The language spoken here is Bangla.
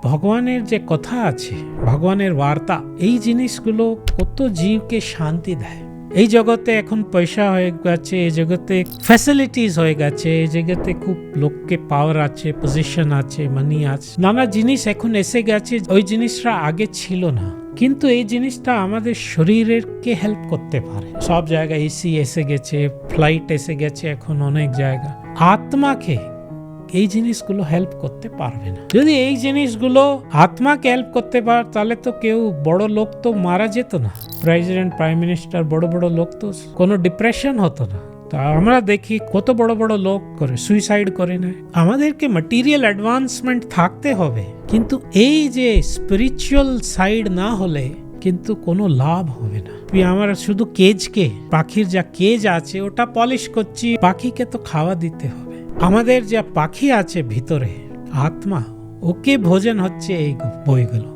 ভগবানের যে কথা আছে, ভগবানের বার্তা, এই জিনিসগুলো কত জীবকে শান্তি দেয়। এই জগতে এখন পয়সা হয়ে গেছে, এই জগতে ফ্যাসিলিটিস হয়ে গেছে, এই জগতে খুব লোককে পাওয়ার আছে, পজিশন আছে, মানি আছে, নানা জিনিস এখন এসে গেছে, ওই জিনিসটা আগে ছিল না। কিন্তু এই জিনিসটা আমাদের শরীরের কে হেল্প করতে পারে। সব জায়গায় এসি এসে গেছে, ফ্লাইট এসে গেছে, এখন অনেক জায়গা। আত্মাকে এই জিনিসগুলো হেল্প করতে পারবে না। যদি এই জিনিসগুলো আত্মাকে হেল্প করতে পারে, তাহলে তো কেউ বড় লোক তো মারা যেত না, প্রেসিডেন্ট, প্রাইম মিনিস্টার, বড় বড় লোক তো কোনো ডিপ্রেশন হতো না। তা আমরা দেখি কত বড় বড় লোক করে সুইসাইড করে নেয়। আমাদেরকে ম্যাটেরিয়াল অ্যাডভান্সমেন্ট থাকতে হবে, কিন্তু এই যে স্পিরিচুয়াল সাইড না হলে কিন্তু কোনো লাভ হবে না। আমরা শুধু কেজকে, পাখির যা কেজ আছে ওটা পলিশ করছি, পাখিকে তো খাওয়া দিতে হবে। আমাদের যা পাখি আছে ভিতরে, আত্মা, ওকে ভোজন হচ্ছে এই বইগুলো।